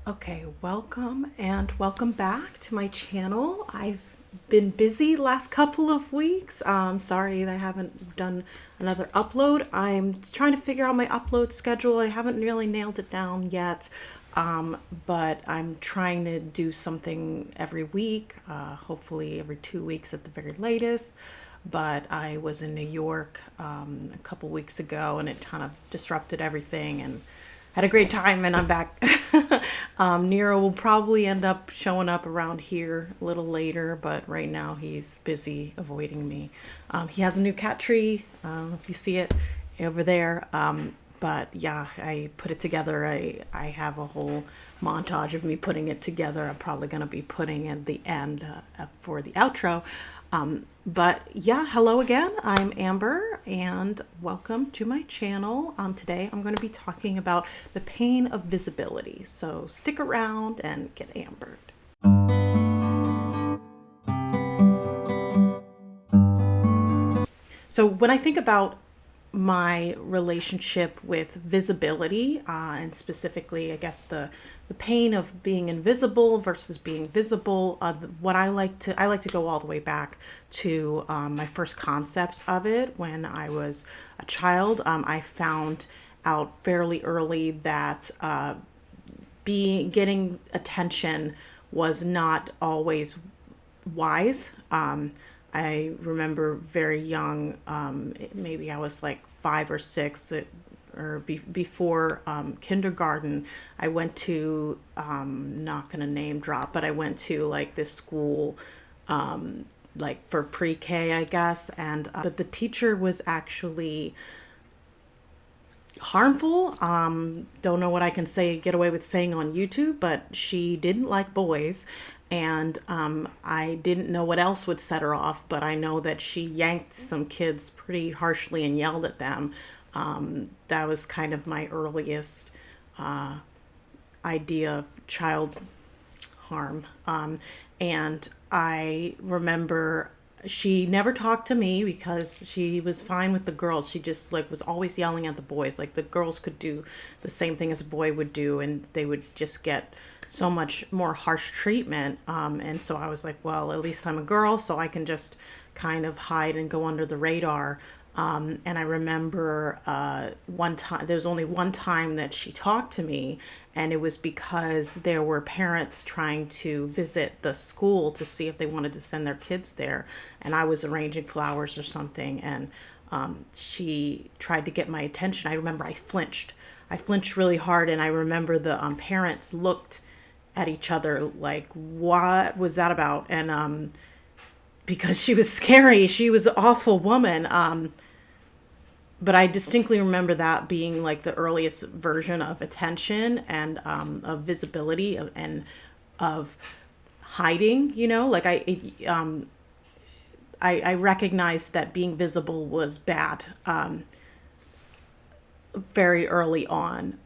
Okay, welcome and welcome back to my channel. I've been busy last couple of weeks. Sorry that I haven't done another upload. I'm trying to figure out my upload schedule. I haven't really nailed it down yet, but I'm trying to do something every week, hopefully every 2 weeks at the very latest. But I was in New York a couple weeks ago and it kind of disrupted everything and had a great time and I'm back. Nero will probably end up showing up around here a little later, but right now he's busy avoiding me. He has a new cat tree. If you see it over there. But yeah, I put it together. I have a whole montage of me putting it together. I'm probably going to be putting at the end for the outro. But yeah, hello again. I'm Amber and welcome to my channel. Today I'm going to be talking about the pain of visibility. So stick around and get ambered. So when I think about my relationship with visibility, and specifically, I guess the pain of being invisible versus being visible. What I like to go all the way back to my first concepts of it when I was a child. I found out fairly early that being getting attention was not always wise. I remember very young, maybe I was like 5 or 6, before kindergarten. I went to, not gonna name drop, but I went to like this school, like for pre-K, I guess, and but the teacher was actually harmful. Don't know what I can get away with saying on YouTube, but she didn't like boys. And I didn't know what else would set her off, but I know that she yanked some kids pretty harshly and yelled at them. That was kind of my earliest idea of child harm. And I remember she never talked to me because she was fine with the girls. She just like was always yelling at the boys. Like the girls could do the same thing as a boy would do, and they would just get so much more harsh treatment. And so I was like, well, at least I'm a girl, so I can just kind of hide and go under the radar. And I remember one time, there was only one time that she talked to me, and it was because there were parents trying to visit the school to see if they wanted to send their kids there. And I was arranging flowers or something, and she tried to get my attention. I remember I flinched. I flinched really hard, and I remember the parents looked at each other like, what was that about? And because she was scary, she was an awful woman. But I distinctly remember that being like the earliest version of attention and of visibility and of hiding. Like I recognized that being visible was bad very early on.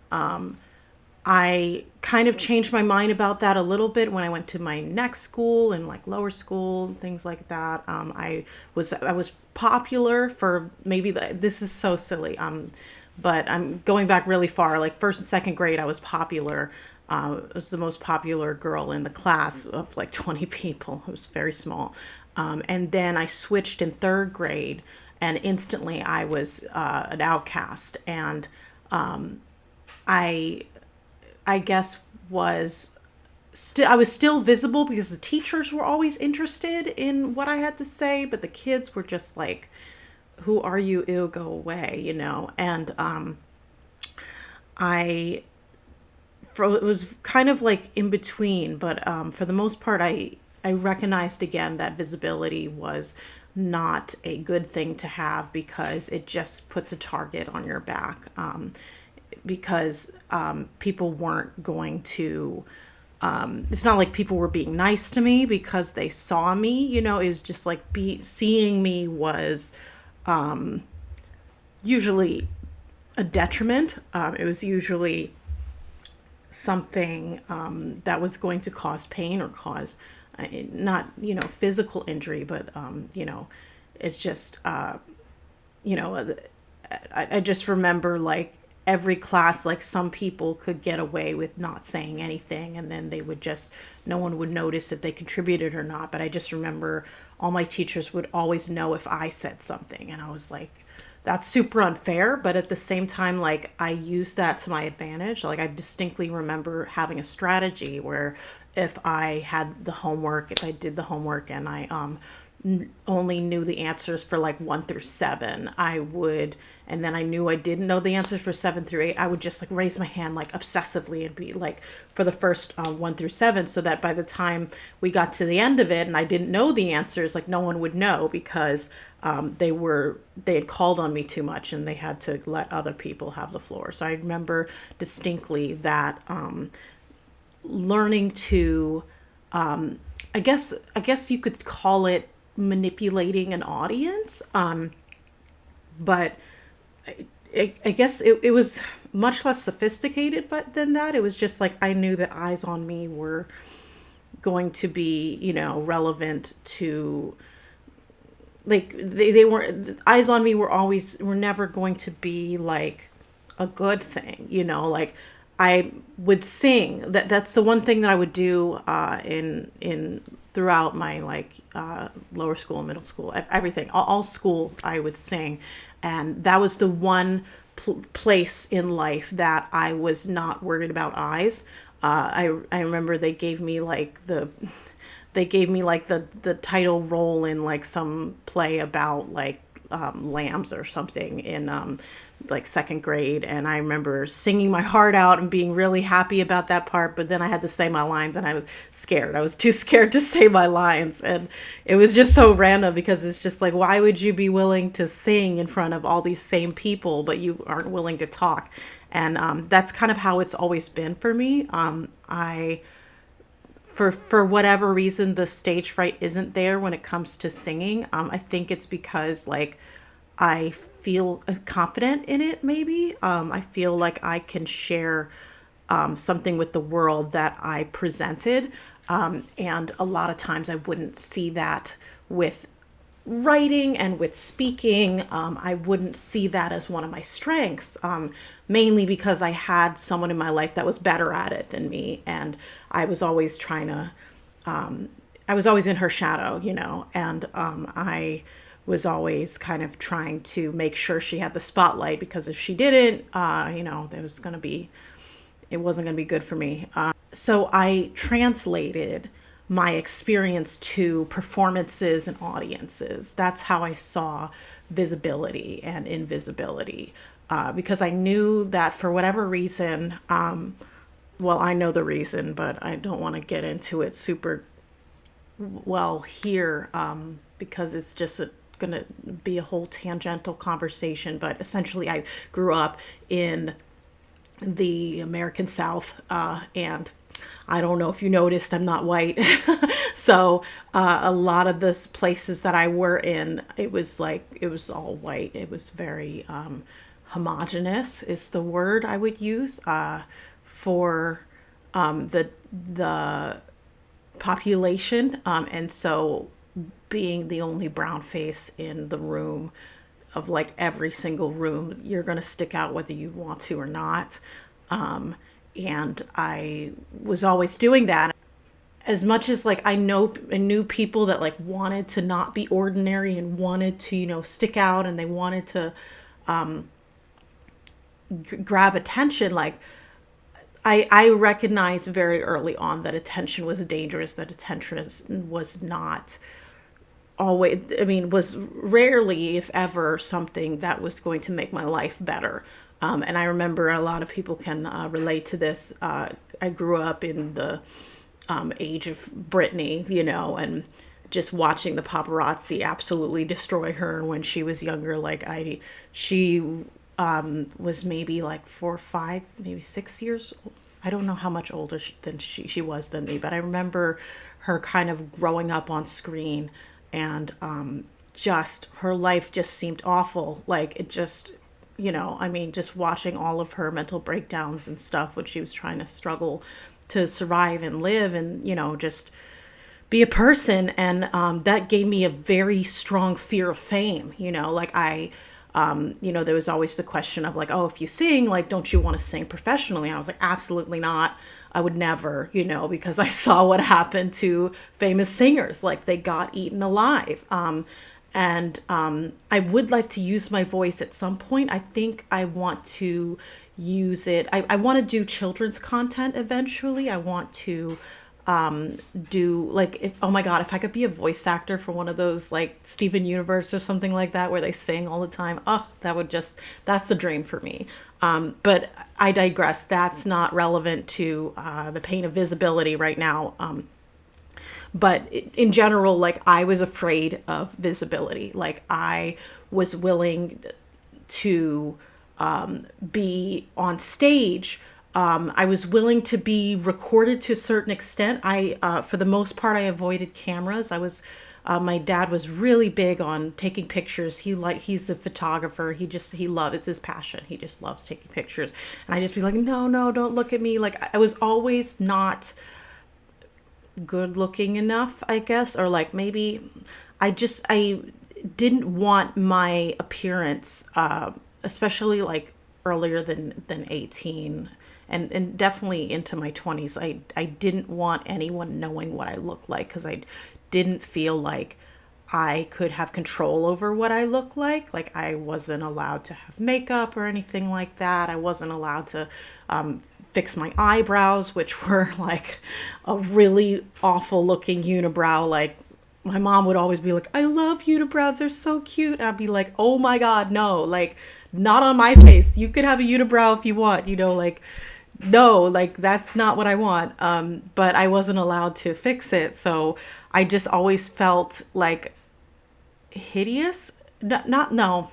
I kind of changed my mind about that a little bit when I went to my next school and like lower school, things like that. I was popular for this is so silly. But I'm going back really far. Like first and second grade, I was popular. I was the most popular girl in the class of like 20 people. It was very small. And then I switched in third grade, and instantly I was an outcast. And I I guess I was still visible because the teachers were always interested in what I had to say, but the kids were just like, "Who are you? Ew, go away," And I it was kind of like in between, but for the most part, I recognized again that visibility was not a good thing to have because it just puts a target on your back. Because people weren't going to. It's not like people were being nice to me because they saw me. It was just like seeing me was usually a detriment. It was usually something that was going to cause pain or cause not physical injury, but it's just I just remember like every class, like some people could get away with not saying anything, and then they would just, no one would notice if they contributed or not. But I just remember all my teachers would always know if I said something, and I was like, that's super unfair. But at the same time, like, I used that to my advantage. Like, I distinctly remember having a strategy where if I had the homework, if I did the homework and I only knew the answers for like 1 through 7, I would, and then I knew I didn't know the answers for 7 through 8, I would just like raise my hand like obsessively and be like for the first 1 through 7, so that by the time we got to the end of it and I didn't know the answers, like no one would know, because they had called on me too much and they had to let other people have the floor. So I remember distinctly that learning to I guess you could call it manipulating an audience. But I guess it was much less sophisticated, but than that, it was just like, I knew that eyes on me were going to be, relevant to, like, they weren't, eyes on me were never going to be like a good thing, like, I would sing. That's the one thing that I would do in throughout my lower school, middle school, everything, all school. I would sing, and that was the one place in life that I was not worried about eyes. I remember they gave me the title role in like some play about lambs or something in second grade, and I remember singing my heart out and being really happy about that part, but then I had to say my lines and I was scared. I was too scared to say my lines, and it was just so random, because it's just like, why would you be willing to sing in front of all these same people but you aren't willing to talk? And that's kind of how it's always been for me. For whatever reason, the stage fright isn't there when it comes to singing. I think it's because I feel confident in it, maybe. I feel like I can share something with the world that I presented. And a lot of times I wouldn't see that with writing and with speaking. I wouldn't see that as one of my strengths, mainly because I had someone in my life that was better at it than me. And I was always I was always in her shadow, and I was always kind of trying to make sure she had the spotlight, because if she didn't, it wasn't going to be good for me. So I translated my experience to performances and audiences. That's how I saw visibility and invisibility, because I knew that for whatever reason, well, I know the reason, but I don't want to get into it super well here, because it's just going to be a whole tangential conversation. But essentially, I grew up in the American South, and I don't know if you noticed, I'm not white. So a lot of the places that I were in, it was all white. It was very homogenous is the word I would use for the population. And so being the only brown face in the room, of every single room, you're going to stick out whether you want to or not. And I was always doing that. As much as I knew people that wanted to not be ordinary and wanted to, stick out, and they wanted to grab attention, I recognized very early on that attention was dangerous, that attention was not always, was rarely, if ever, something that was going to make my life better. And I remember a lot of people can relate to this. I grew up in the age of Brittany, and just watching the paparazzi absolutely destroy her when she was younger. She was maybe 4 or 5, maybe 6 years old. I don't know how much older than she was than me, but I remember her kind of growing up on screen, and just her life just seemed awful. It just, just watching all of her mental breakdowns and stuff when she was trying to struggle to survive and live and, just be a person. And that gave me a very strong fear of fame. there was always the question of like, oh, if you sing, like, don't you want to sing professionally? And I was like, absolutely not. I would never, because I saw what happened to famous singers. Like, they got eaten alive. I would like to use my voice at some point. I think I want to use it. I want to do children's content eventually. I want to do like, oh my God, if I could be a voice actor for one of those like Steven Universe or something like that where they sing all the time. Oh, that's the dream for me. But I digress. That's not relevant to the pain of visibility right now. But in general, like, I was afraid of visibility. Like, I was willing to be on stage. I was willing to be recorded to a certain extent. For the most part, I avoided cameras. My dad was really big on taking pictures. He's a photographer. It's his passion. He just loves taking pictures. And I just be like, no, don't look at me. Like, I was always not good looking enough, I guess, or like maybe I didn't want my appearance, especially like earlier than 18 and definitely into my 20s. I didn't want anyone knowing what I looked like because I didn't feel like I could have control over what I look like. Like, I wasn't allowed to have makeup or anything like that. I wasn't allowed to fix my eyebrows, which were like a really awful looking unibrow. Like, my mom would always be like, I love unibrows, they're so cute. And I'd be like, oh my God, no, like, not on my face. You could have a unibrow if you want, like, no, like, that's not what I want. But I wasn't allowed to fix it. So I just always felt like hideous. No.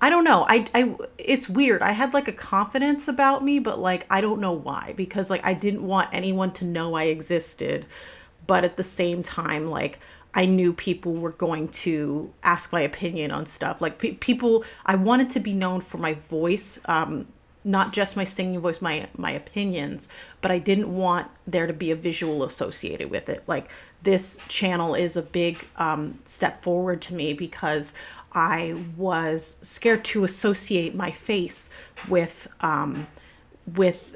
I don't know. It's weird. I had like a confidence about me, but like, I don't know why, because like, I didn't want anyone to know I existed. But at the same time, like, I knew people were going to ask my opinion on stuff. Like, I wanted to be known for my voice, not just my singing voice, my opinions, but I didn't want there to be a visual associated with it. Like, this channel is a big step forward to me because I was scared to associate my face with my voice,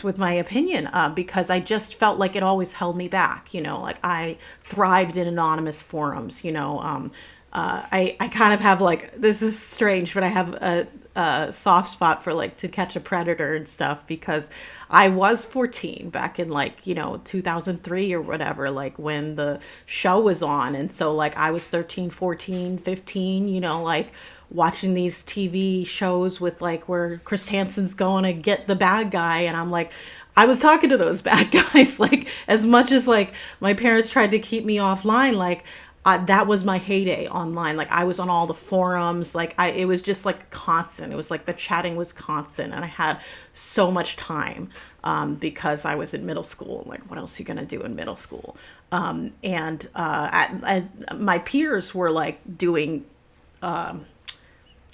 with my opinion, because I just felt like it always held me back. Like, I thrived in anonymous forums. I kind of have like, this is strange, but I have a soft spot for like To Catch a Predator and stuff, because I was 14 back in like, 2003 or whatever, like when the show was on. And so like, I was 13, 14, 15, like watching these TV shows with like where Chris Hansen's going to get the bad guy. And I'm like, I was talking to those bad guys. Like, as much as like my parents tried to keep me offline, like, that was my heyday online. Like, I was on all the forums. Like, it was just like constant. It was like the chatting was constant, and I had so much time because I was in middle school. Like, what else are you gonna do in middle school? My peers were like doing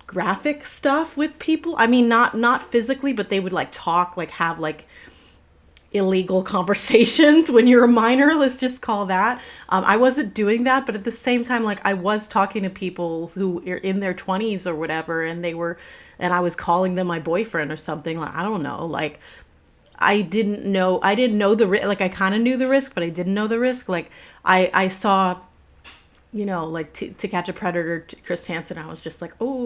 graphic stuff with people. I mean, not physically, but they would like talk, like have like illegal conversations when you're a minor, let's just call that. I wasn't doing that, but at the same time, like, I was talking to people who are in their 20s or whatever, and I was calling them my boyfriend or something. Like, I don't know, like, I didn't know the risk. Like, I kind of knew the risk, but I didn't know the risk. Like, I saw, like to Catch a Predator, Chris Hansen, I was just like, oh,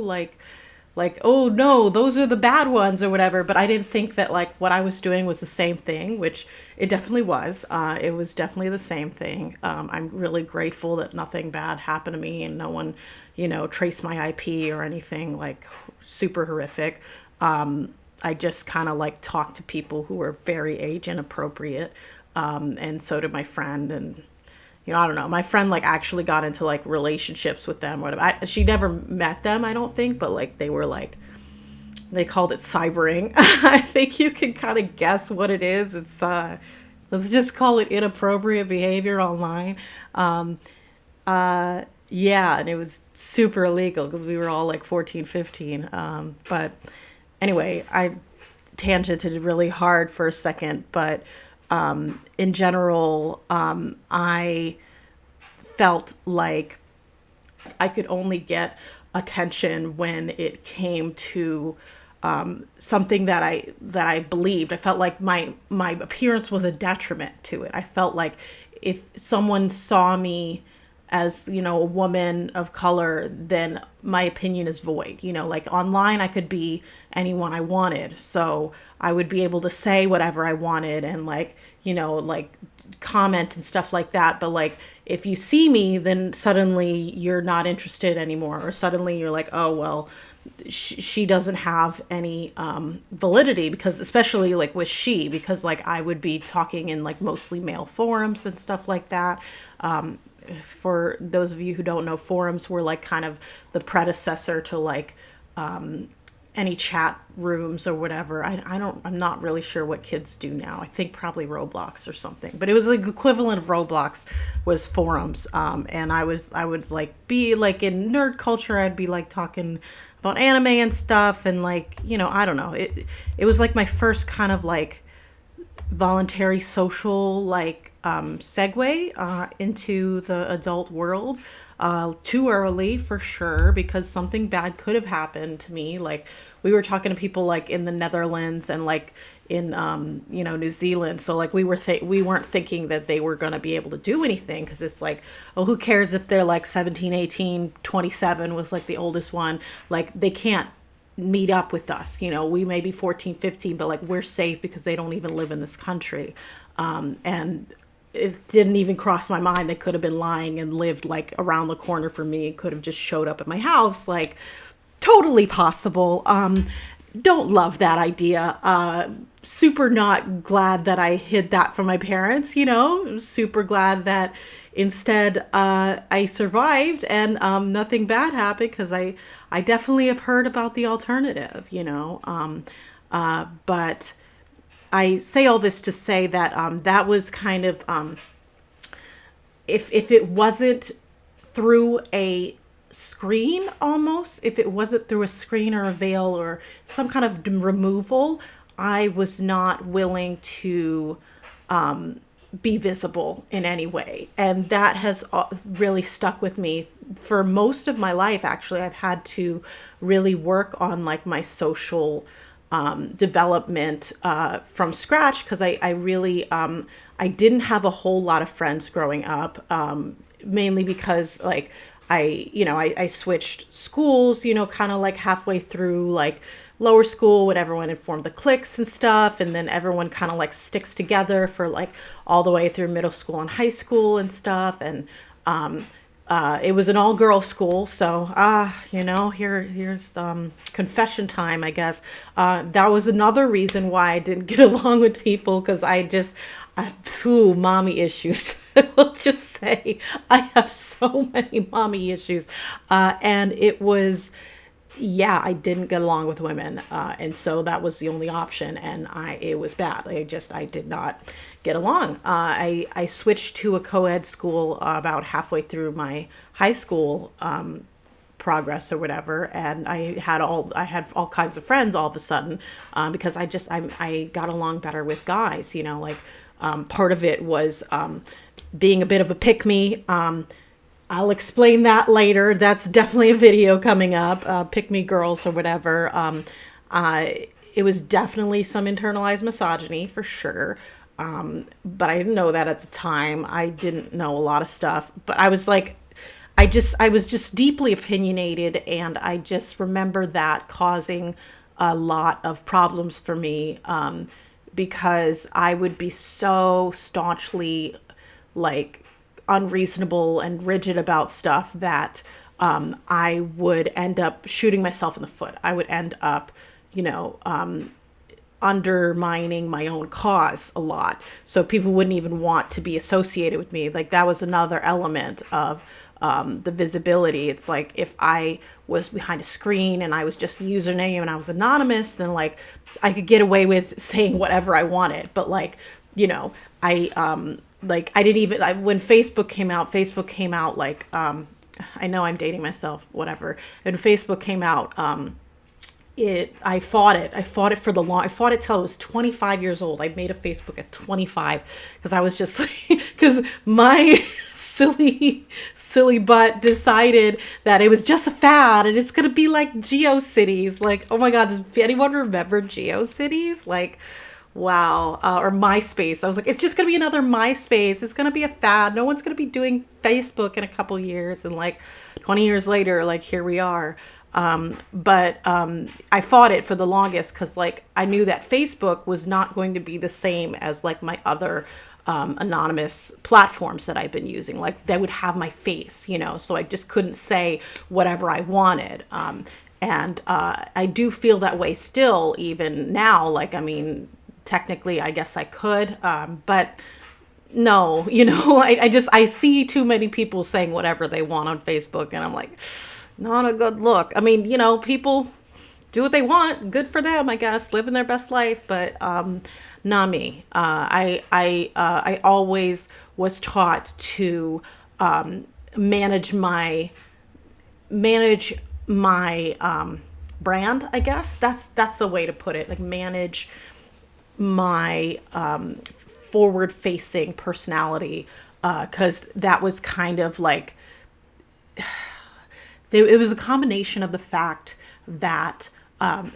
like, oh no, those are the bad ones or whatever. But I didn't think that like what I was doing was the same thing, which it definitely was. It was definitely the same thing. I'm really grateful that nothing bad happened to me and no one, traced my IP or anything like super horrific. I just kind of like talked to people who were very age inappropriate. And so did my friend. And I don't know. My friend like actually got into like relationships with them. Or whatever. She never met them, I don't think, but like they were like, they called it cybering. I think you can kind of guess what it is. It's let's just call it inappropriate behavior online. Yeah, and it was super illegal because we were all like 14, 15. But anyway, I tangented really hard for a second, but in general, I felt like I could only get attention when it came to something that I believed. I felt like my appearance was a detriment to it. I felt like if someone saw me as, you know, a woman of color, then my opinion is void. You know, like online I could be anyone I wanted. So I would be able to say whatever I wanted and, like, you know, like comment and stuff like that. But like, if you see me, then suddenly you're not interested anymore. Or suddenly you're like, oh, well, she doesn't have any validity, because especially like with because like I would be talking in like mostly male forums and stuff like that. For those of you who don't know, forums were like kind of the predecessor to like any chat rooms or whatever. I'm not really sure what kids do now. I think probably Roblox or something, but it was like equivalent of Roblox was forums. And I would like be like in nerd culture. I'd be like talking about anime and stuff. And like, you know, I don't know. It was like my first kind of like voluntary social like segue into the adult world. Too early for sure, because something bad could have happened to me. Like we were talking to people like in the Netherlands and like in you know, New Zealand. So like we weren't thinking that they were going to be able to do anything, because it's like, oh, who cares if they're like 17, 18, 27 was like the oldest one. Like they can't meet up with us, you know. We may be 14, 15, but like we're safe because they don't even live in this country. And it didn't even cross my mind they could have been lying and lived like around the corner from me, could have just showed up at my house. Like totally possible. Don't love that idea. Super not glad that I hid that from my parents, you know. Super glad that instead I survived and nothing bad happened, because I definitely have heard about the alternative, you know. But I say all this to say that that was kind of, if it wasn't through a screen, almost, if it wasn't through a screen or a veil or some kind of removal, I was not willing to be visible in any way. And that has really stuck with me for most of my life. Actually, I've had to really work on like my social development from scratch, because I really I didn't have a whole lot of friends growing up, mainly because like I switched schools, you know, kind of like halfway through like lower school when everyone had formed the cliques and stuff, and then everyone kind of like sticks together for like all the way through middle school and high school and stuff. And it was an all-girl school, so you know, here's confession time, I guess. That was another reason why I didn't get along with people, because mommy issues. We'll just say I have so many mommy issues, and it was, yeah, I didn't get along with women, and so that was the only option, and it was bad. I did not get along. I switched to a co-ed school about halfway through my high school progress or whatever, and I had all kinds of friends all of a sudden, because I got along better with guys, you know. Like part of it was being a bit of a pick-me. I'll explain that later. That's definitely a video coming up, pick me girls or whatever. It was definitely some internalized misogyny for sure. But I didn't know that at the time. I didn't know a lot of stuff, but I was like, I was just deeply opinionated, and I just remember that causing a lot of problems for me, because I would be so staunchly like unreasonable and rigid about stuff that I would end up shooting myself in the foot. I would end up, you know, undermining my own cause a lot. So people wouldn't even want to be associated with me. Like that was another element of the visibility. It's like if I was behind a screen and I was just a username and I was anonymous, then like I could get away with saying whatever I wanted. But like, you know, like I didn't even, when Facebook came out like, I know I'm dating myself, whatever. And Facebook came out, I fought it for the long, I fought it till I was 25 years old. I made a Facebook at 25 because I was just like, because my silly butt decided that it was just a fad and it's going to be like GeoCities. Like, oh my God, does anyone remember GeoCities? Like, wow. Or MySpace. I was like, it's just going to be another MySpace. It's going to be a fad. No one's going to be doing Facebook in a couple years. And like 20 years later, like here we are. But I fought it for the longest because like I knew that Facebook was not going to be the same as like my other anonymous platforms that I've been using. Like they would have my face, you know, so I just couldn't say whatever I wanted. And I do feel that way still, even now. Like, I mean, technically, I guess I could, but no, you know, I see too many people saying whatever they want on Facebook, and I'm like, not a good look. I mean, you know, people do what they want. Good for them, I guess, living their best life, but not me. I always was taught to manage my brand, I guess. That's the way to put it. Like manage my forward-facing personality, because that was kind of like it was a combination of the fact that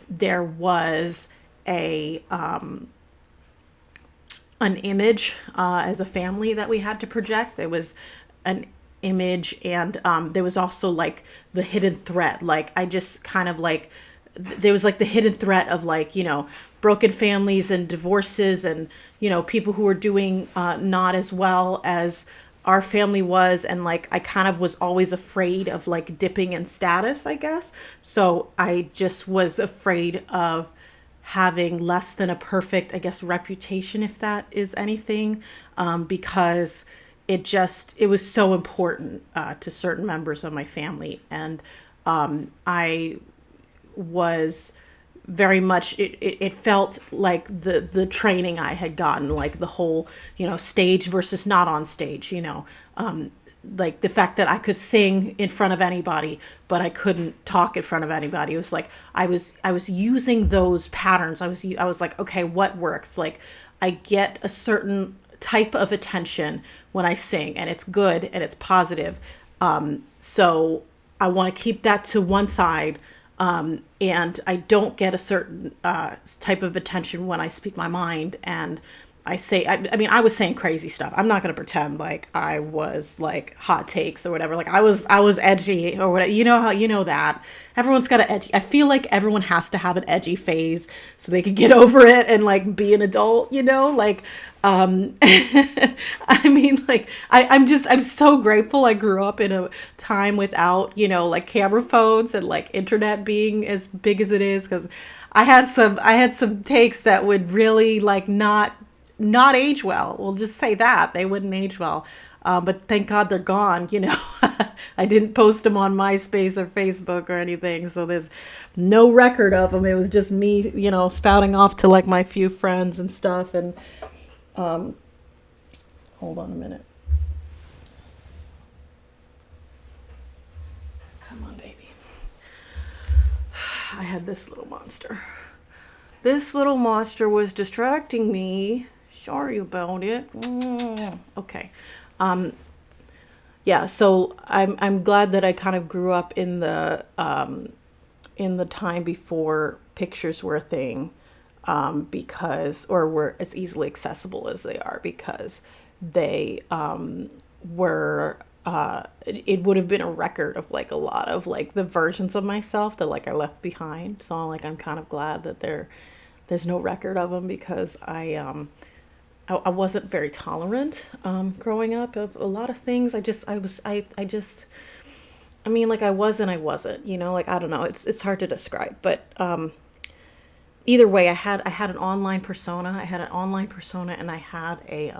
there was an image as a family that we had to project. There was an image, and there was also like the hidden threat. Like I just kind of like there was like the hidden threat of like, you know, broken families and divorces and, you know, people who were doing not as well as our family was. And like I kind of was always afraid of like dipping in status, I guess. So I just was afraid of having less than a perfect, I guess, reputation, if that is anything, because it was so important to certain members of my family. And I was very much, it felt like the training I had gotten, like the whole, you know, stage versus not on stage, you know, like the fact that I could sing in front of anybody, but I couldn't talk in front of anybody. It was like, I was using those patterns. I was like, okay, what works? Like I get a certain type of attention when I sing, and it's good and it's positive. So I want to keep that to one side. And I don't get a certain type of attention when I speak my mind. And I say, I mean, I was saying crazy stuff. I'm not going to pretend like I was like hot takes or whatever. Like I was edgy or whatever. You know how, you know that everyone's got an edgy. I feel like everyone has to have an edgy phase so they can get over it and like be an adult, you know, like, I mean, like, I'm so grateful I grew up in a time without, you know, like camera phones and like internet being as big as it is. Cause I had some takes that would really like not age well. We'll just say that they wouldn't age well. But thank God they're gone. You know, I didn't post them on MySpace or Facebook or anything. So there's no record of them. It was just me, you know, spouting off to like my few friends and stuff. And, hold on a minute. Come on, baby. I had this little monster. This little monster was distracting me. Sorry about it. Okay. Yeah, so I'm glad that I kind of grew up in the time before pictures were a thing, because, or were as easily accessible as they are, because they were it would have been a record of like a lot of like the versions of myself that like I left behind. So like I'm kind of glad that there's no record of them, because I wasn't very tolerant growing up of a lot of things. I mean, like I was and I wasn't, you know, like I don't know, it's hard to describe, but either way, I had an online persona. I had an online persona and I had a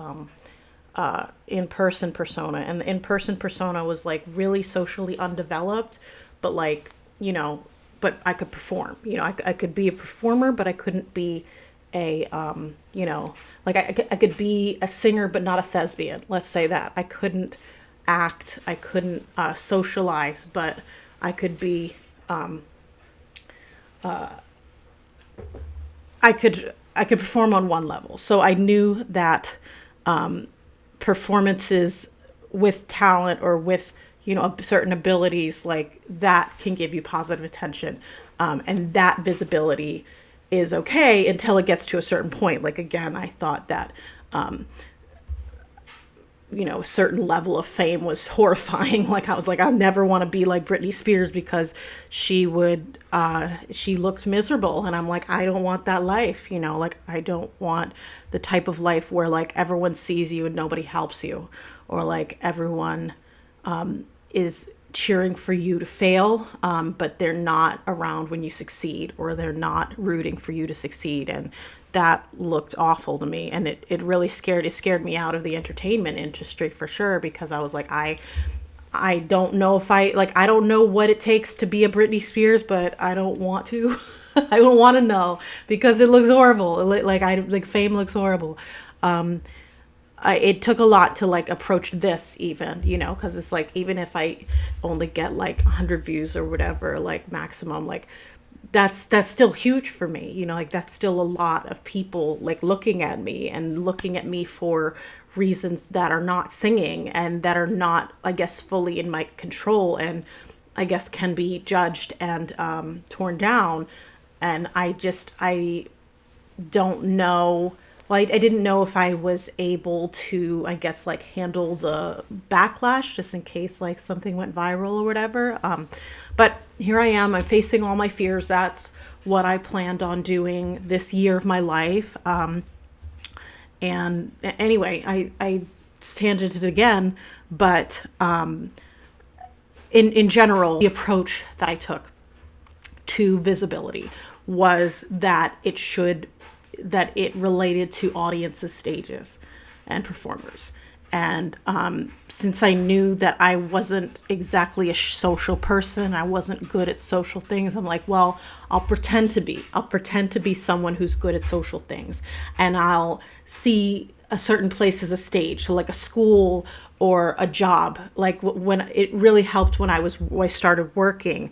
in-person persona, and the in-person persona was like really socially undeveloped, but like, you know, but I could perform, you know, I could be a performer, but I couldn't be a, you know, like I could be a singer, but not a thespian. Let's say that. I couldn't act. I couldn't socialize, but I could be, I could perform on one level. So I knew that performances with talent or with, certain abilities, like that can give you positive attention. And that visibility is okay until it gets to a certain point. Like, again, I thought that, a certain level of fame was horrifying. Like, I was like, I never want to be like Brittany Spears because she looked miserable. And I'm like, I don't want that life, like, I don't want the type of life where like everyone sees you and nobody helps you, or like everyone, is cheering for you to fail, but they're not around when you succeed, or they're not rooting for you to succeed. And that looked awful to me, and it really scared me out of the entertainment industry for sure, because I was like, I don't know if I don't know what it takes to be a Britney Spears, but I don't want to. I don't want to know, because it looks horrible. Like fame looks horrible. It took a lot to like approach this even, because it's like, even if I only get like 100 views or whatever, like maximum, like that's still huge for me, like that's still a lot of people like looking at me for reasons that are not singing, and that are not, I guess, fully in my control, and I guess can be judged and torn down. And I don't know. Well, I didn't know if I was able to, I guess, like handle the backlash just in case like something went viral or whatever. But here I am. I'm facing all my fears. That's what I planned on doing this year of my life. And anyway, I tangented again, but in general, the approach that I took to visibility was that it related to audiences, stages, and performers. And since I knew that I wasn't exactly a social person, I wasn't good at social things, I'm like, well, I'll pretend to be someone who's good at social things. And I'll see a certain place as a stage, so like a school or a job. Like when it really helped when I started working,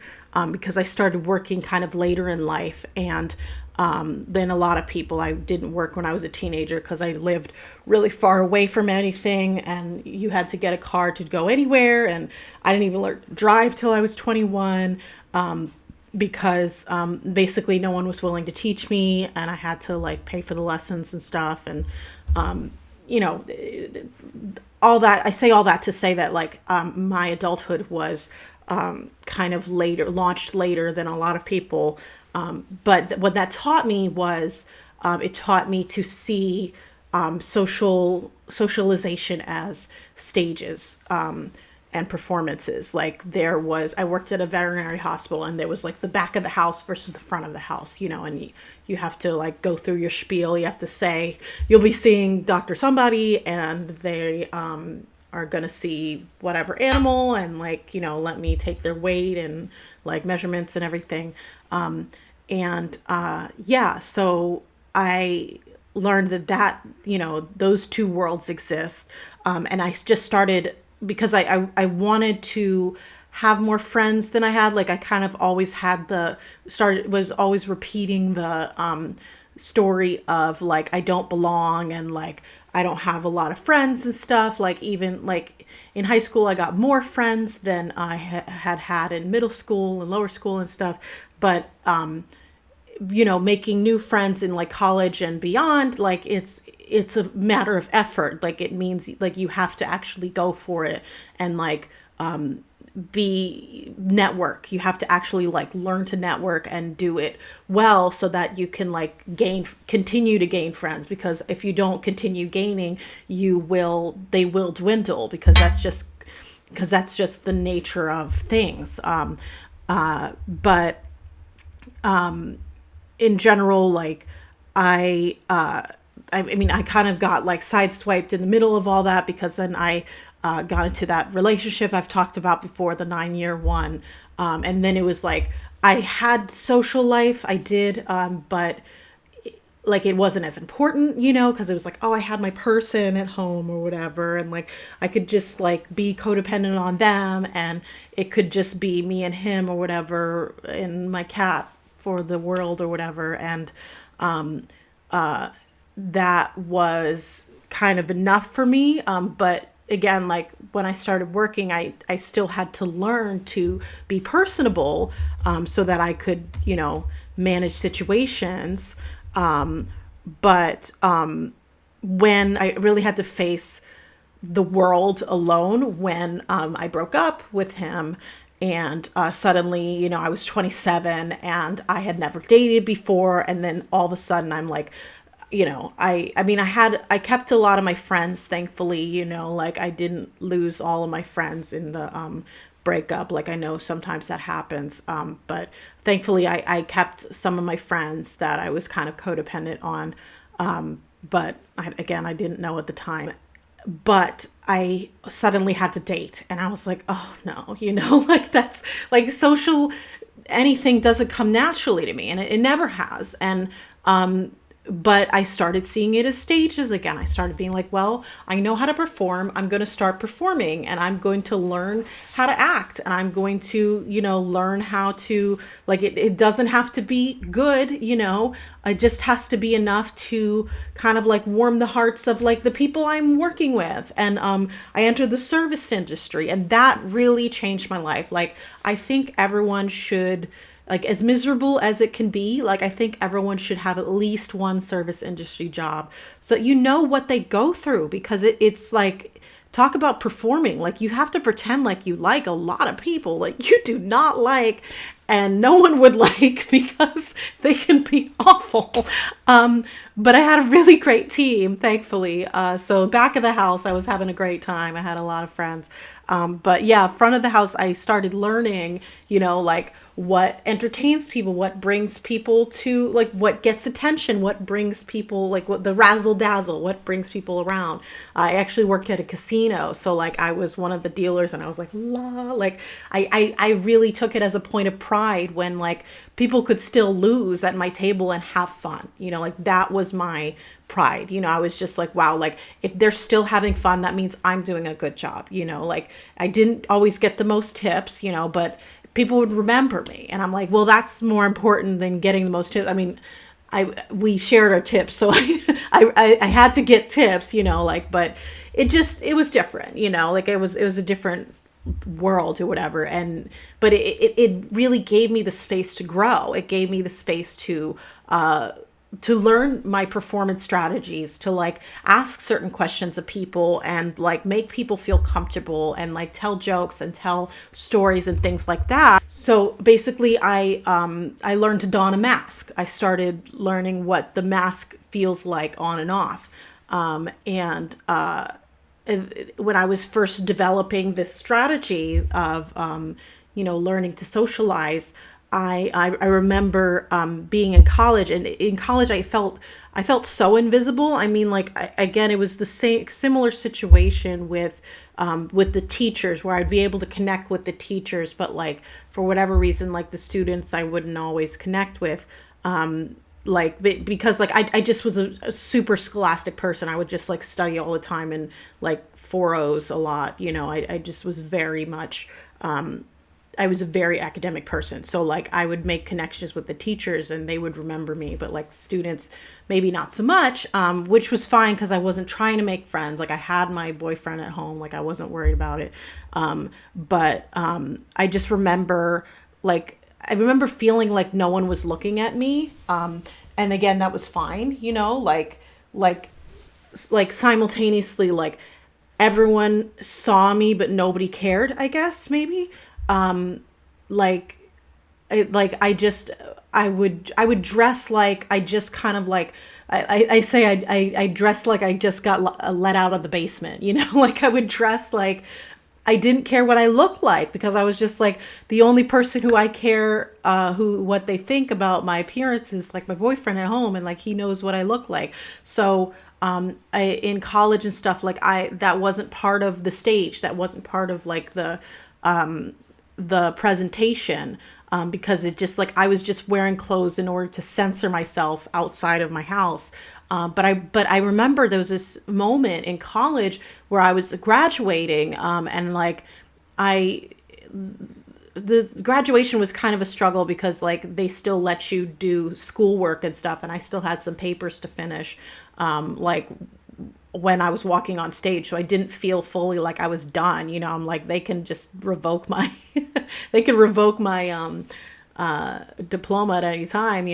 because I started working kind of later in life, and then a lot of people, I didn't work when I was a teenager because I lived really far away from anything, and you had to get a car to go anywhere, and I didn't even learn to drive till I was 21, because basically no one was willing to teach me, and I had to like pay for the lessons and stuff. And all that, I say all that to say that like my adulthood was kind of launched later than a lot of people. But what that taught me was, it taught me to see socialization as stages and performances. Like I worked at a veterinary hospital, and there was like the back of the house versus the front of the house, and you have to like go through your spiel. You have to say, you'll be seeing Dr. Somebody, and they are going to see whatever animal, and like, let me take their weight and like measurements and everything. So I learned that those two worlds exist. And I just started because I wanted to have more friends than I had. Like I kind of always was always repeating the story of like, I don't belong, and like, I don't have a lot of friends and stuff. Like even like in high school, I got more friends than I had in middle school and lower school and stuff. But, making new friends in like college and beyond, like it's a matter of effort. Like it means like you have to actually go for it and like, network. You have to actually like learn to network and do it well, so that you can like continue to gain friends. Because if you don't continue gaining, they will dwindle, because that's just the nature of things. But in general, like I kind of got like sideswiped in the middle of all that, because then I got into that relationship I've talked about before, the 9-year one. And then it was like, I had social life, I did, but like it wasn't as important, because it was like, oh, I had my person at home or whatever. And like, I could just like be codependent on them, and it could just be me and him or whatever, and my cat for the world or whatever. And that was kind of enough for me. But again, like when I started working, I still had to learn to be personable, so that I could, manage situations. But when I really had to face the world alone, when I broke up with him, and suddenly, I was 27 and I had never dated before, and then all of a sudden I'm like, I kept a lot of my friends, thankfully, like I didn't lose all of my friends in the breakup. Like I know sometimes that happens. But thankfully I kept some of my friends that I was kind of codependent on. But I didn't know at the time. But I suddenly had to date, and I was like, oh no, like that's like anything doesn't come naturally to me, and it never has. And but I started seeing it as stages again. I started being like, well, I know how to perform. I'm going to start performing, and I'm going to learn how to act, and I'm going to, learn how to, like, it doesn't have to be good, it just has to be enough to kind of like warm the hearts of like the people I'm working with. And I entered the service industry, and that really changed my life. Like, I think everyone should, like, as miserable as it can be, like, I think everyone should have at least one service industry job, so you know what they go through, because it's like, talk about performing. Like, you have to pretend like you like a lot of people, like you do not like, and no one would like, because they can be awful. But I had a really great team, thankfully. So back of the house, I was having a great time. I had a lot of friends. But yeah, front of the house, I started learning, like, what entertains people, what brings people to, like, what gets attention, what brings people, like, what the razzle dazzle, what brings people around. I actually worked at a casino, so like I was one of the dealers, and I was like, la, like I really took it as a point of pride when like people could still lose at my table and have fun, like that was my pride. I was just like, wow, like if they're still having fun, that means I'm doing a good job. Like I didn't always get the most tips, but people would remember me, and I'm like, well, that's more important than getting the most tips. I mean, we shared our tips, so I had to get tips, like, but it was different, like it was a different world or whatever. But it really gave me the space to grow. It gave me the space to learn my performance strategies, to like ask certain questions of people, and like make people feel comfortable, and like tell jokes and tell stories and things like that. So basically I learned to don a mask. I started learning what the mask feels like on and off. When I was first developing this strategy of, learning to socialize, I remember being in college, and in college I felt so invisible. I mean, like, again, it was the similar situation with the teachers, where I'd be able to connect with the teachers, but like for whatever reason, like the students I wouldn't always connect with. Because like I just was a super scholastic person. I would just like study all the time, and like 4.0s a lot. I just was very much, I was a very academic person. So like I would make connections with the teachers, and they would remember me, but like students, maybe not so much, which was fine, because I wasn't trying to make friends. Like I had my boyfriend at home, like I wasn't worried about it. But I just remember, like, I remember feeling like no one was looking at me. And again, that was fine, like simultaneously, like everyone saw me, but nobody cared, I guess, maybe. Like I would dress like I just kind of like, I dressed like I just got let out of the basement, like I would dress like I didn't care what I looked like, because I was just like, the only person who I care, what they think about my appearance is like my boyfriend at home, and like he knows what I look like. So in college and stuff, like that wasn't part of the stage, that wasn't part of like the presentation, because it just like I was just wearing clothes in order to censor myself outside of my house. But I remember there was this moment in college where I was graduating, and like the graduation was kind of a struggle, because like they still let you do schoolwork and stuff, and I still had some papers to finish. like when I was walking on stage. So I didn't feel fully like I was done. I'm like, they can just revoke my, they can revoke my, diploma at any time,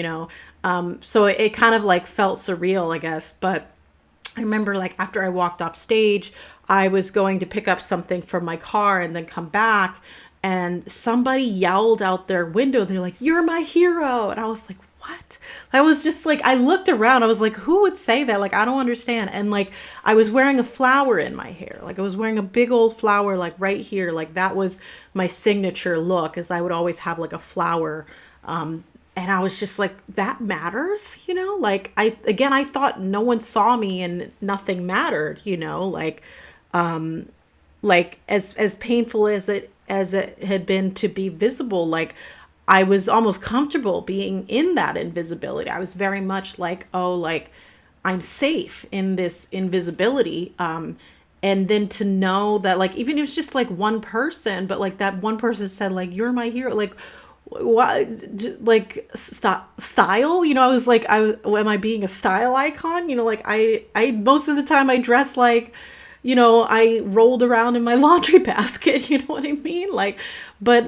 so it kind of like felt surreal, I guess. But I remember like after I walked off stage, I was going to pick up something from my car and then come back, and somebody yelled out their window. They're like, "You're my hero." And I was like, what? I was just like, I looked around. I was like, who would say that? Like, I don't understand. And like, I was wearing a flower in my hair. Like I was wearing a big old flower, like right here. Like that was my signature look, as I would always have like a flower. And I was just like, that matters, like I thought no one saw me and nothing mattered, like as painful as it had been to be visible, like I was almost comfortable being in that invisibility. I was very much like, oh, like I'm safe in this invisibility. And then to know that, like, even if it was just like one person, but like that one person said, like, "You're my hero," like, what, like style, I was like, am I being a style icon? Like I most of the time I dress like, I rolled around in my laundry basket, you know what I mean? Like, but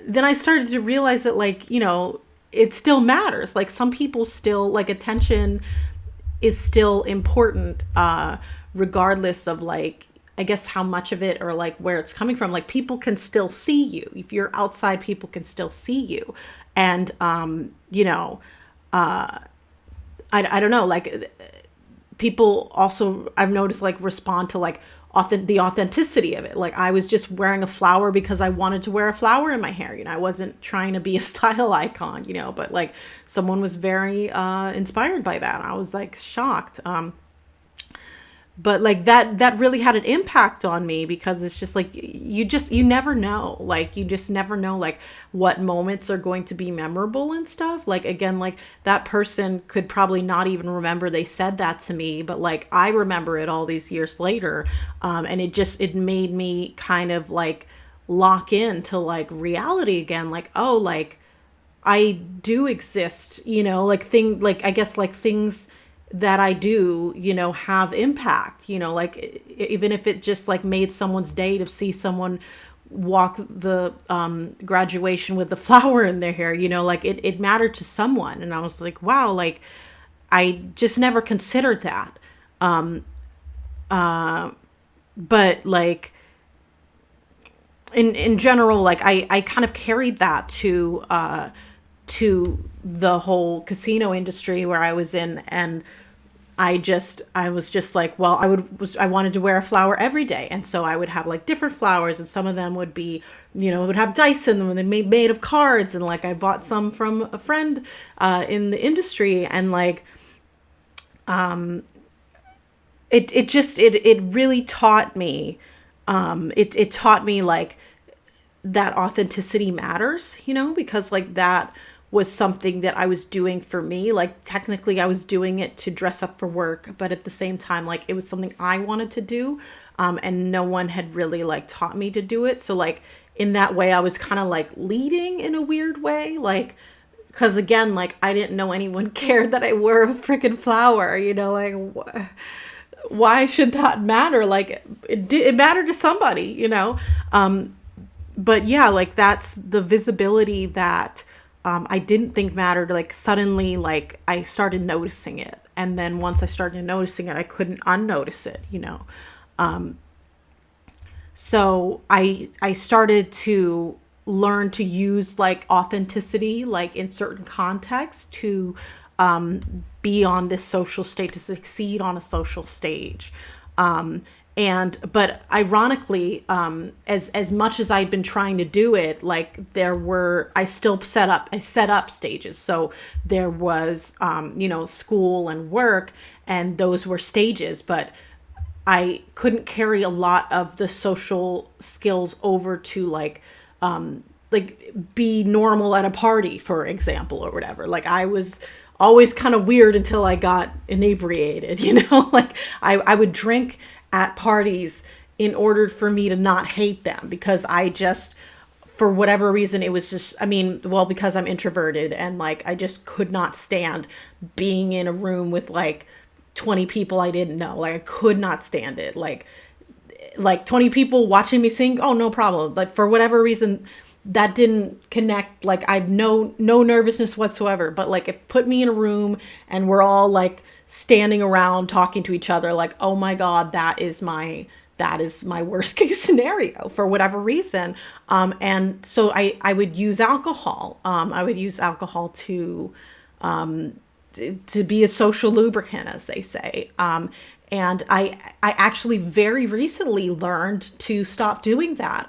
then I started to realize that, like, it still matters. Like some people still, like, attention is still important, regardless of, like, I guess how much of it or like where it's coming from. Like people can still see you. If you're outside, people can still see you. And, I don't know, like people also, I've noticed, like respond to like the authenticity of it. Like I was just wearing a flower because I wanted to wear a flower in my hair. I wasn't trying to be a style icon, but like someone was very, inspired by that. I was like shocked. But like that really had an impact on me, because it's just like, you never know, like, you just never know, like what moments are going to be memorable and stuff. Like, again, like that person could probably not even remember they said that to me, but like, I remember it all these years later. And it made me kind of like lock into like reality again. Like, oh, like I do exist, I guess like things that I do, have impact, like even if it just like made someone's day to see someone walk the graduation with the flower in their hair, like it mattered to someone. And I was like, wow, like I just never considered that. But like in general, like I kind of carried that to the whole casino industry where I was in. And I was just like, well, I wanted to wear a flower every day. And so I would have like different flowers, and some of them would be, would have dice in them, and they made of cards. And like, I bought some from a friend, in the industry. And like, it really taught me, it taught me like that authenticity matters, because like that was something that I was doing for me. Like technically I was doing it to dress up for work, but at the same time, like it was something I wanted to do. And no one had really like taught me to do it. So like in that way, I was kind of like leading in a weird way. Like, cause again, like I didn't know anyone cared that I wore a freaking flower, like why should that matter? Like it mattered to somebody, but yeah, like that's the visibility that, I didn't think mattered. Like suddenly, like I started noticing it. And then once I started noticing it, I couldn't unnotice it, So I started to learn to use like authenticity, like in certain contexts, to be on this social stage, to succeed on a social stage. But ironically, as much as I'd been trying to do it, like I set up stages. So there was, school and work, and those were stages, but I couldn't carry a lot of the social skills over to like be normal at a party, for example, or whatever. Like I was always kind of weird until I got inebriated, like I would drink at parties in order for me to not hate them, because I just, for whatever reason, it was just, because I'm introverted, and like I just could not stand being in a room with like 20 people I didn't know. Like I could not stand it. Like 20 people watching me sing, oh, no problem. But for whatever reason, that didn't connect. Like I've no nervousness whatsoever, but like it put me in a room and we're all like standing around talking to each other like, oh my God, that is my worst case scenario for whatever reason. And so I would use alcohol. I would use alcohol to be a social lubricant, as they say. And I actually very recently learned to stop doing that.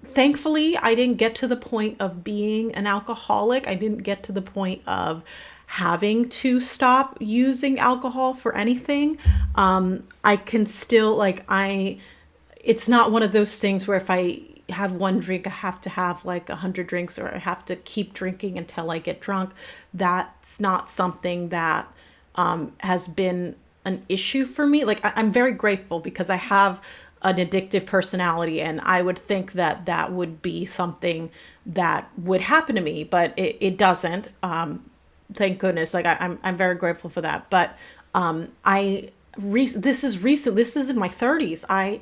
Thankfully, I didn't get to the point of being an alcoholic. I didn't get to the point of having to stop using alcohol for anything. I can still it's not one of those things where if I have one drink, I have to have like 100 drinks, or I have to keep drinking until I get drunk. That's not something that has been an issue for me. Like I'm very grateful because I have an addictive personality, and I would think that that would be something that would happen to me, but it doesn't. Thank goodness. Like I'm very grateful for that. But this is recent. This is in my 30s. I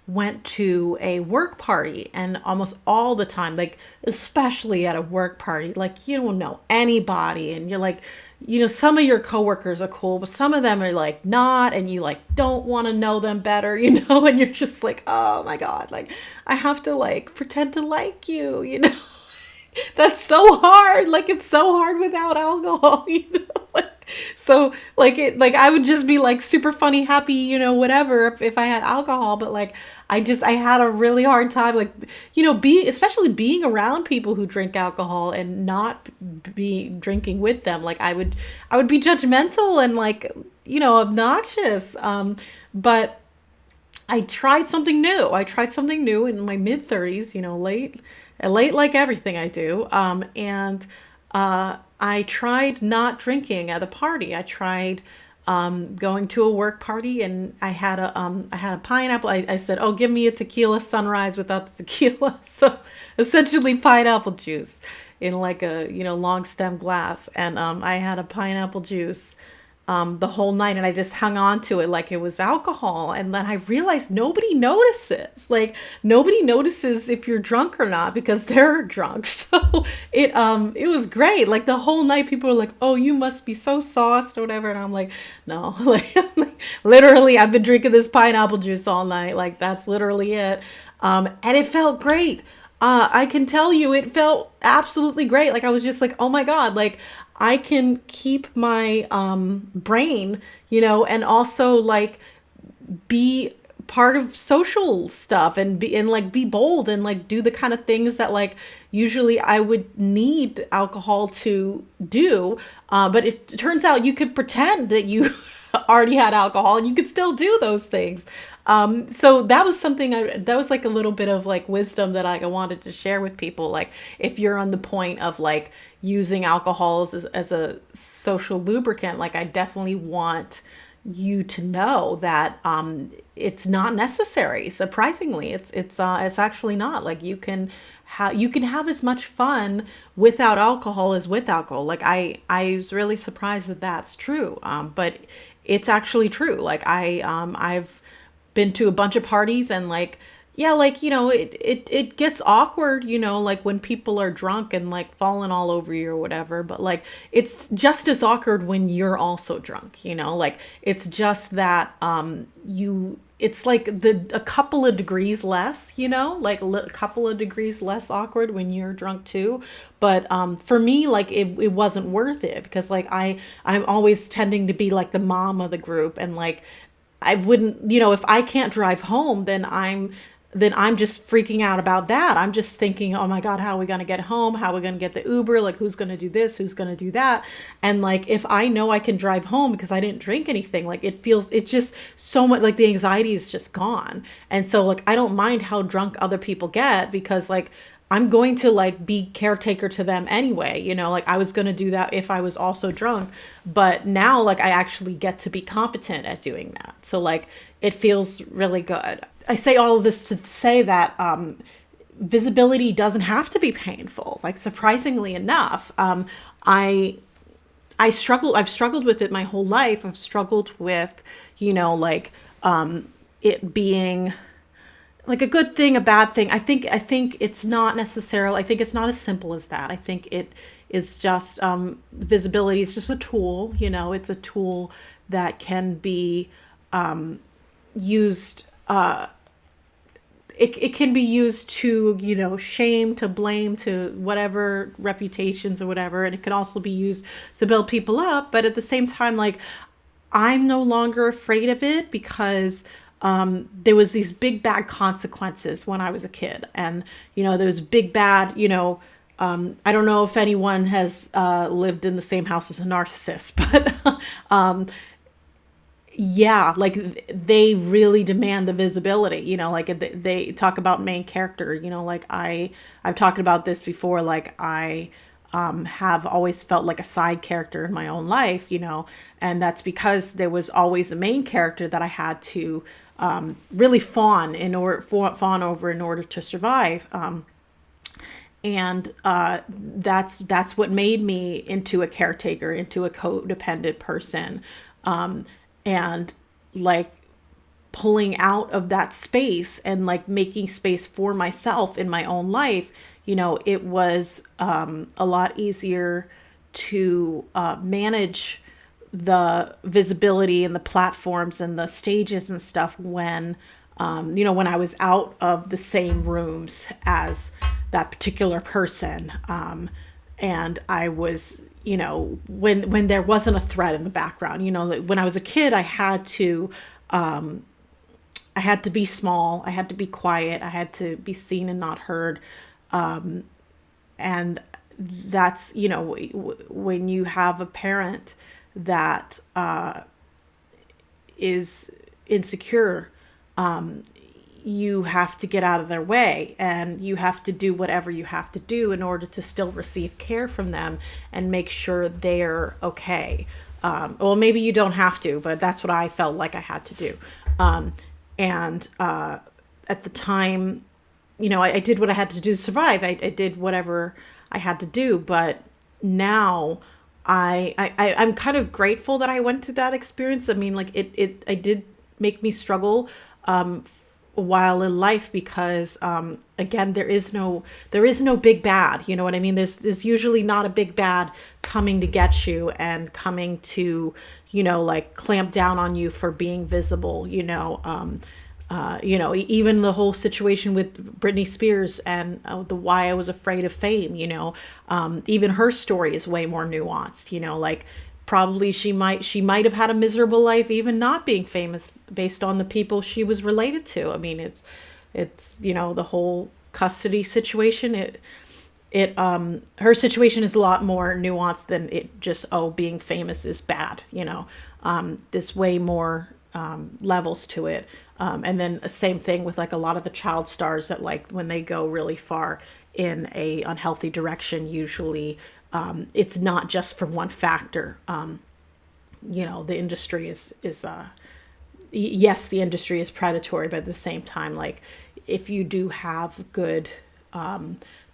went to a work party, and almost all the time, like especially at a work party, like you don't know anybody, and you're like, some of your coworkers are cool, but some of them are like not, and you like don't want to know them better, and you're just like, oh my God, like I have to like pretend to like you, That's so hard. Like it's so hard without alcohol, So I would just be like super funny, happy, whatever if I had alcohol, but like I had a really hard time, like, especially being around people who drink alcohol and not be drinking with them. Like I would be judgmental and like, obnoxious. But I tried something new. In my mid 30s, late like everything I do. And I tried not drinking at a party. I tried going to a work party, and I had a pineapple. I said, oh, give me a tequila sunrise without the tequila. So essentially pineapple juice in like a, long stem glass. And I had a pineapple juice the whole night, and I just hung on to it like it was alcohol. And then I realized nobody notices. Like nobody notices if you're drunk or not because they're drunk. So it was great. Like the whole night people were like, oh, you must be so sauced or whatever. And I'm like, no, like literally I've been drinking this pineapple juice all night. Like that's literally it. And it felt great. I can tell you it felt absolutely great. Like I was just like, oh my God, like I can keep my brain, and also like be part of social stuff and be bold and like do the kind of things that like usually I would need alcohol to do. But it turns out you could pretend that you already had alcohol and you could still do those things. So that was something that was like a little bit of like wisdom that I wanted to share with people. Like if you're on the point of like using alcohol as a social lubricant, like I definitely want you to know that it's not necessary. Surprisingly, it's actually not. Like you can have as much fun without alcohol as with alcohol. Like I was really surprised that that's true. But it's actually true. Like I've been to a bunch of parties and like, yeah, like, it gets awkward, like when people are drunk and like falling all over you or whatever, but like, it's just as awkward when you're also drunk, like it's just that, it's like a couple of degrees less, like a couple of degrees less awkward when you're drunk too. But for me, like it wasn't worth it because like I'm always tending to be like the mom of the group, and like I wouldn't, if I can't drive home, then I'm just freaking out about that. I'm just thinking, oh my God, how are we going to get home? How are we going to get the Uber? Like, who's going to do this? Who's going to do that? And like, if I know I can drive home because I didn't drink anything, like it's just so much, like the anxiety is just gone. And so like, I don't mind how drunk other people get because like, I'm going to like be caretaker to them anyway, like I was going to do that if I was also drunk, but now like I actually get to be competent at doing that. So like, it feels really good. I say all of this to say that visibility doesn't have to be painful. Like surprisingly enough, I I've struggled with it my whole life. I've struggled with, like, it being like a good thing, a bad thing. I think it's not necessarily, I think it's not as simple as that. I think it is just, visibility is just a tool, it's a tool that can be, used, it can be used to, shame, to blame, to whatever, reputations or whatever. And it can also be used to build people up. But at the same time, like, I'm no longer afraid of it because there was these big bad consequences when I was a kid. And, there was big bad, I don't know if anyone has lived in the same house as a narcissist, but yeah, like they really demand the visibility, like they talk about main character, like I've talked about this before, like I have always felt like a side character in my own life, and that's because there was always a main character that I had to really fawn over in order to survive. And that's what made me into a caretaker, into a codependent person. And like pulling out of that space and like making space for myself in my own life, it was a lot easier to manage the visibility and the platforms and the stages and stuff when when I was out of the same rooms as that particular person, and I was, when there wasn't a threat in the background. When I was a kid, I had to be small, I had to be quiet, I had to be seen and not heard, and that's, when you have a parent that is insecure, you have to get out of their way and you have to do whatever you have to do in order to still receive care from them and make sure they're okay. Well, maybe you don't have to, but that's what I felt like I had to do. And at the time, I did what I had to do to survive. I did whatever I had to do, but now I'm kind of grateful that I went through that experience. I mean, like it did make me struggle, while in life, because again, there is no big bad, you know what I mean? There's usually not a big bad coming to get you and coming to, like clamp down on you for being visible, even the whole situation with Brittany Spears and the why I was afraid of fame, even her story is way more nuanced, like probably she might have had a miserable life even not being famous based on the people she was related to. I mean, it's the whole custody situation. Her situation is a lot more nuanced than it just, being famous is bad, there's way more levels to it. And then the same thing with like a lot of the child stars that, like, when they go really far in a unhealthy direction, usually it's not just for one factor. The industry is yes, the industry is predatory, but at the same time, like, if you do have good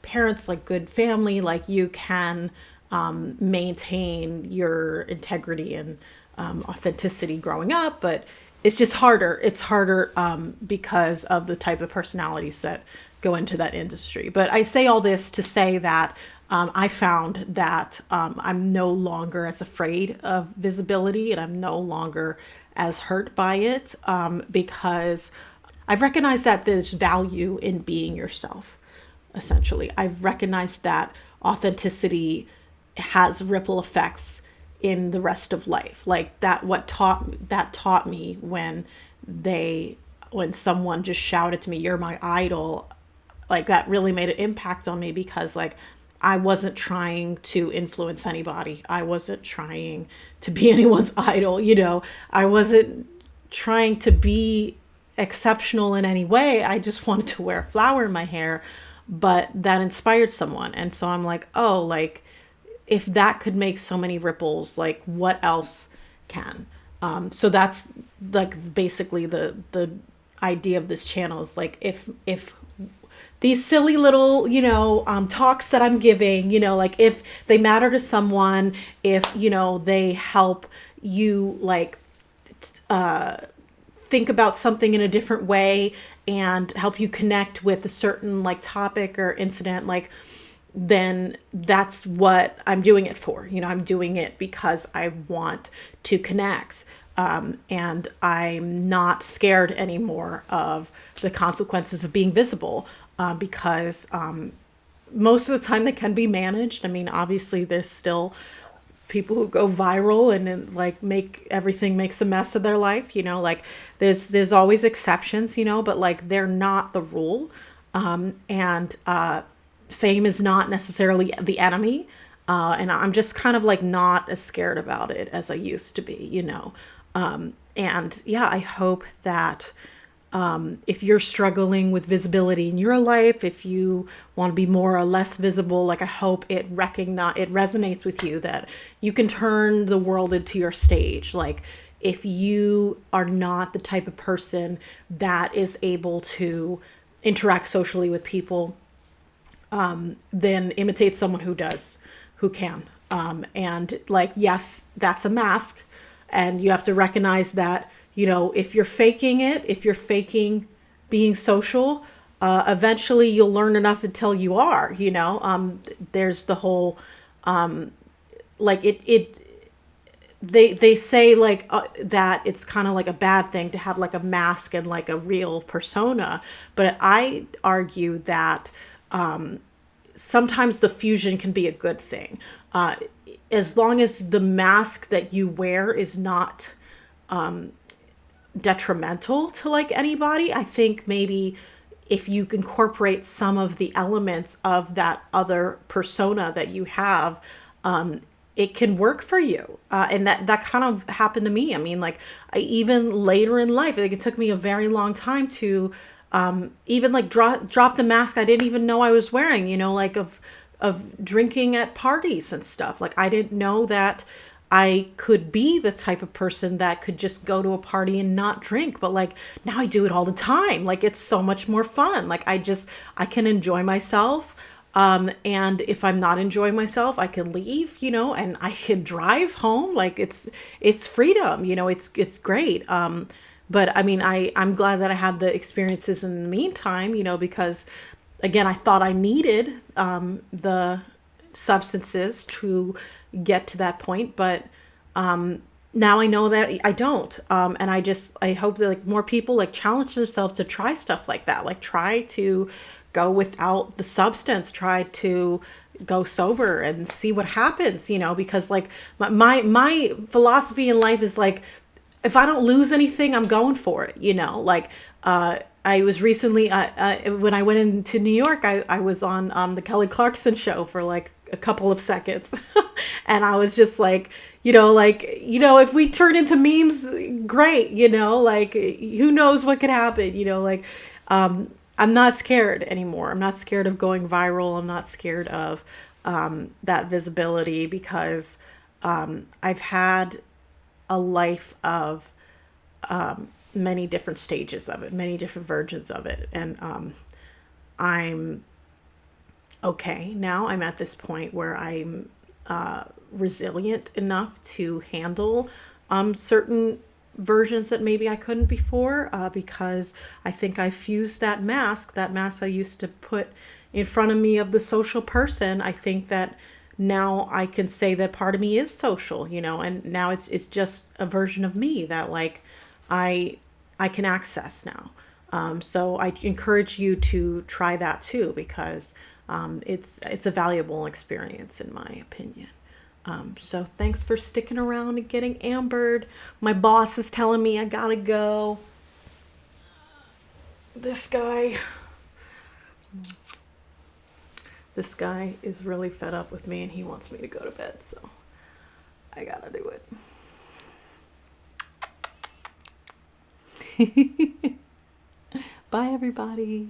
parents, like good family, like you can maintain your integrity and authenticity growing up, but it's just harder. It's harder because of the type of personalities that go into that industry. But I say all this to say that I found that I'm no longer as afraid of visibility, and I'm no longer as hurt by it, because I've recognized that there's value in being yourself, essentially. I've recognized that authenticity has ripple effects in the rest of life. Like that taught me when someone just shouted to me, "You're my idol," like that really made an impact on me, because like I wasn't trying to influence anybody. I wasn't trying to be anyone's idol, I wasn't trying to be exceptional in any way. I just wanted to wear a flower in my hair, but that inspired someone. And so I'm like, oh, like if that could make so many ripples, like what else can? So that's like basically the idea of this channel is like, if these silly little, talks that I'm giving, like if they matter to someone, if, they help you like think about something in a different way and help you connect with a certain like topic or incident, like, then that's what I'm doing it for. I'm doing it because I want to connect. And I'm not scared anymore of the consequences of being visible, because most of the time they can be managed. I mean, obviously there's still people who go viral and then like makes a mess of their life, like there's always exceptions, but like they're not the rule. And fame is not necessarily the enemy. And I'm just kind of like not as scared about it as I used to be, and yeah, I hope that if you're struggling with visibility in your life, if you want to be more or less visible, like I hope it resonates with you that you can turn the world into your stage. Like if you are not the type of person that is able to interact socially with people, then imitate someone who does, who can. And like, yes, that's a mask. And you have to recognize that, if you're faking being social, eventually you'll learn enough until you are, there's the whole, like they say like that it's kind of like a bad thing to have like a mask and like a real persona. But I argue that, sometimes the fusion can be a good thing. As long as the mask that you wear is not, detrimental to like anybody, I think maybe if you incorporate some of the elements of that other persona that you have, it can work for you. And that kind of happened to me. I mean, like even later in life, I think it took me a very long time to, even like drop the mask I didn't even know I was wearing, like of drinking at parties and stuff. Like I didn't know that I could be the type of person that could just go to a party and not drink. But like now I do it all the time. Like it's so much more fun. Like I can enjoy myself. And if I'm not enjoying myself, I can leave, and I can drive home. Like it's freedom, it's great. But I mean, I'm glad that I had the experiences in the meantime, because again, I thought I needed, the substances to get to that point, but now I know that I don't. And I hope that like more people like challenge themselves to try stuff like that, like try to go without the substance, try to go sober and see what happens, because like my philosophy in life is like, if I don't lose anything, I'm going for it, like, I was recently, when I went into New York, I was on the Clarkson Show for like a couple of seconds. And I was just like, if we turn into memes, great, like who knows what could happen, like, I'm not scared anymore. I'm not scared of going viral. I'm not scared of, that visibility because, I've had a life of, many different stages of it, many different versions of it. And I'm okay now. I'm at this point where I'm resilient enough to handle certain versions that maybe I couldn't before, because I think I fused that mask I used to put in front of me of the social person. I think that now I can say that part of me is social, and now it's just a version of me that like I can access now. So I encourage you to try that too, because it's a valuable experience in my opinion. So thanks for sticking around and getting ambered. My boss is telling me I gotta go. This guy is really fed up with me and he wants me to go to bed, so I gotta do it. Bye, everybody.